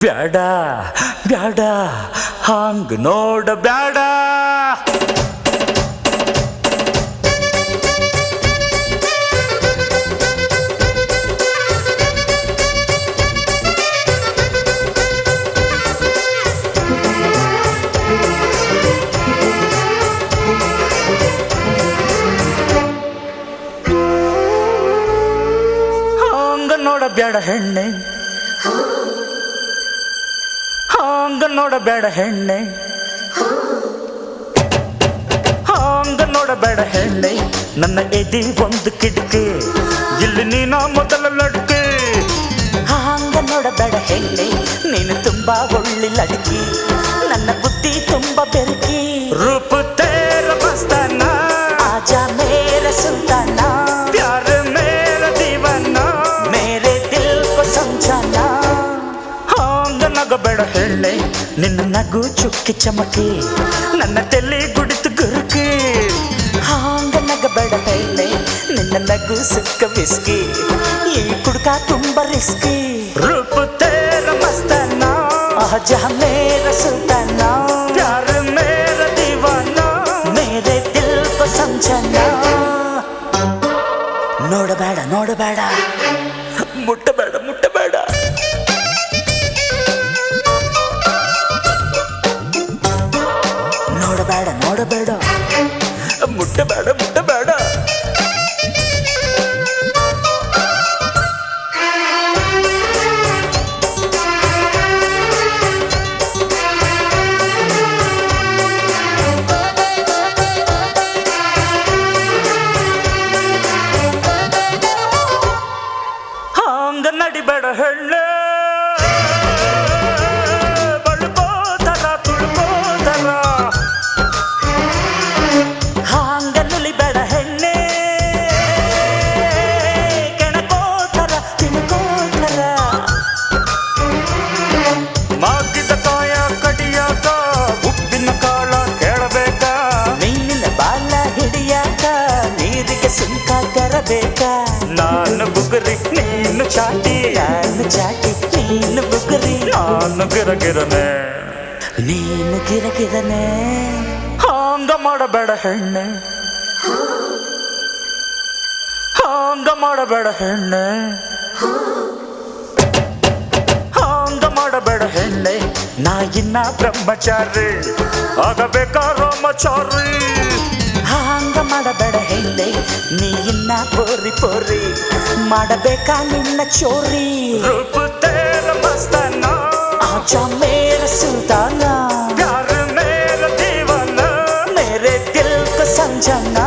ಬ್ಯಾಡ ಬ್ಯಾಡ ಹಾಂಗ್ ನೋಡ ಬ್ಯಾಡ. ಹಾಂಗ ನೋಡ ಬ್ಯಾಡ ಹೆಣ್ಣೆ, ಹಾಂಗ ನೋಡಬೇಡ ಹೆಣ್ಣೆ, ಹಾಂಗ ನೋಡಬೇಡ ಹೆಣ್ಣೆ. ನನ್ನ ಎದಿ ಒಂದು ಕಿಟಕಿ, ಇಲ್ಲಿ ನೀನ ಮೊದಲ ಲಡ್ಕೆ. ಹಾಂಗ ನೋಡಬೇಡ ಹೆಣ್ಣೆ, ನೀನು ತುಂಬಾ ಒಳ್ಳೆ ಲಡ್ಕಿ, ನನ್ನ ಬುದ್ಧಿ ತುಂಬಾ ಬೆರಕಿ. ರೂಪ ತೇರ ಮಸ್ತಾನ, ಆಜಾ ಮೇರ ಸುಲ್ತಾನ, ಪ್ಯಾರ ಮೇರ ದೀವಾನ, ಮೇರೆ ದಿಲ್ ಕೋ ಸಮझाना. ನಗಬೇಡ ಹೆಣ್ಣೆ, ನಿನ್ನ ನಗು ಚುಕ್ಕಿ ಚಮಕಿ, ನನ್ನ ತಲೆ ಗುಡಿತು ಗುರುಕಿ. ಹಾಂಗ ನಗಬೇಡ ಹೆಣ್ಣೆ, ನಿನ್ನ ನಗು ಸುಕ್ಕ ಬಿಸ್ಕಿ, ಈ ಕುಡ್ಕ ತುಂಬ ರಿಸ್ಕಿ. ರೂಪ ತೇರ ಮಸ್ತಾನ, ಆಜಾ ಮೇರ ಸುಲ್ತಾನ, ಪ್ಯಾರ ಮೇರ ದೀವಾನ, ಮೇರೆ ದಿಲ್ ಕೋ ಸಮझाना. ನೋಡಬೇಡ ನೋಡಬೇಡ, ಮುಟ್ಟಬೇಡ ಮುಟ್ಟಬೇಡ, ನೋಡಬೇಡ ನೋಡಬೇಡ, ಮುಟ್ಟಬೇಡ ಮುಟ್ಟಬೇಡ. ಹಾಂಗ ನಡಿಬೇಡ ಹೆಣ್ಣೆ, ಬಳ್ಕೋತರ ತುಳ್ಕೋತರ. ಹಾಂಗ ನುಲಿಬೇಡ ಹೆಣ್ಣೆ, ಕೆಣಕೋತರ ತಿನ್ಕೋತರ. ಮಾಗಿದ ಕಾಯ ಕಡಿಯಾಕ, ಉಪ್ಪಿನ ಕಾಳ ಕೇಳಬೇಕ, ಮೀನಿನ ಬಾಲ ಹಿಡಿಯಾಕ, ನೀರಿಗೆ ಸುಂಕ ತರಬೇಕ. ನಾನು ಬುಗುರಿ ನೀನು ಚಾಟಿ, ನಾನು ಚಾಟಿ ನೀನು ಬುಗುರಿ, ನಾನು ಗಿರಗಿರನೆ ನೀನು ಗಿರಗಿರನೆ. ಹಾಂಗ ಮಾಡಬೇಡ ಹೆಣ್ಣೆ, ಹಾಂಗ ಮಾಡಬೇಡ ಹೆಣ್ಣೆ, ಹಾಂಗ ಮಾಡಬೇಡ ಹೆಣ್ಣೆ. ನಾ ಇನ್ನ ಬ್ರಹ್ಮಚಾರಿ, ಆಗಬೇಕ ರಾಮಚಾರಿ. ಹಾಂಗ ಮಾಡಬೇಡ ಹೆಣ್ಣೆ, ನೀ ಇನ್ನ ಪೋರಿ ಪೋರಿ, ಮಾಡಬೇಕ ನಿನ್ನ ಚೋರಿ. ರೂಪ ತೇರ ಮಸ್ತಾನ, ಆಜಾ ಮೇರ ಸುಲ್ತಾನ, ಪ್ಯಾರ ಮೇರ ದೀವಾನ, ಮೇರೆ ದಿಲ್ ಕೋ ಸಮझाना.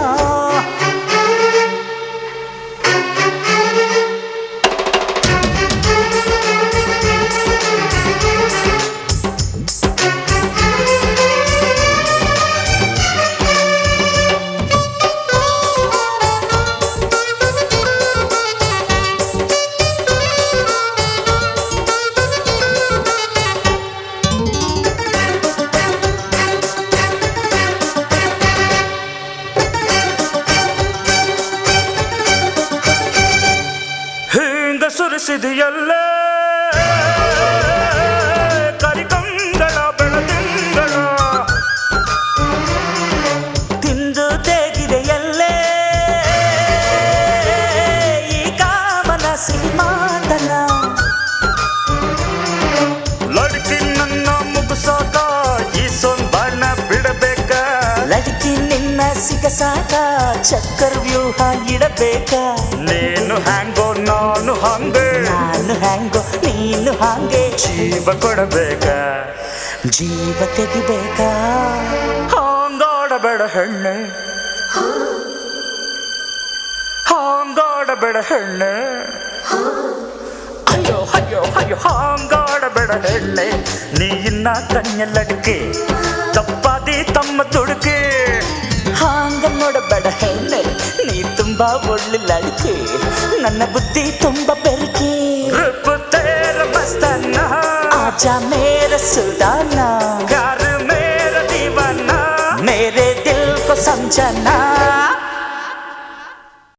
ಸುರಿಸಿದೆಯಲ್ಲ ಕರಿಕಂಗಳ ಬೆಳದಿಂಗಳ, ತಿಂದು ತೆಗಿದೆಯಲ್ಲೇ ಈ ಕಾಮನ ಸಿಂಹಾತನ. ಲಡ್ಕಿ ನನ್ನ ಮುಗಿಸಾಕ ಈ ಸೊಂಬಾಣ ಬಿಡಬೇಕ, ಲಡ್ಕಿ ನಿನ್ನ ಸಿಗಸಾಕ ಚಕ್ಕರ ವ್ಯೂಹ ಇಡಬೇಕ. ನೀನು ಹ್ಯಾಂಗೋ ನಾನು ಹಂಗೆ, ನಾನು ಹ್ಯಾಂಗೋ ನೀನು ಹಾಗೆ, ಜೀವ ಕೊಡಬೇಕ ಜೀವ ತೆಗಿಬೇಕ. ಹಾಂಗಾಡಬೇಡ ಹೆಣ್ಣೆ, ಹಾಂಗಾಡಬೇಡ ಹೆಣ್ಣೆ, ಅಯ್ಯೋ ಅಯ್ಯೋ ಅಯ್ಯೋ. ಹಾಂಗಾಡಬೇಡ ಹೆಣ್ಣೆ, ನೀ ಇನ್ನ ಕಣ್ಣೆಲ್ಲಡಿಕೆ, ತಪ್ಪಾದಿ ತಮ್ಮ ತುಡುಕೆ. ಹಾಂಗ ನೋಡಬೇಡ ಹೆಣ್ಣೆ, ನೀ ತುಂಬಾ ಒಳ್ಳೆ ಲಡ್ಕಿ, ನನ್ನ ಬುದ್ಧಿ ತುಂಬಾ ಬೆರಕಿ. ರೂಪ ತೇರ ಮಸ್ತಾನ, ಆಜಾ ಮೇರ ಸುಲ್ತಾನ, ಪ್ಯಾರ ಮೇರ ದೀವಾನ, ಮೇರೆ ದಿಲ್ ಕೋ ಸಮझाना.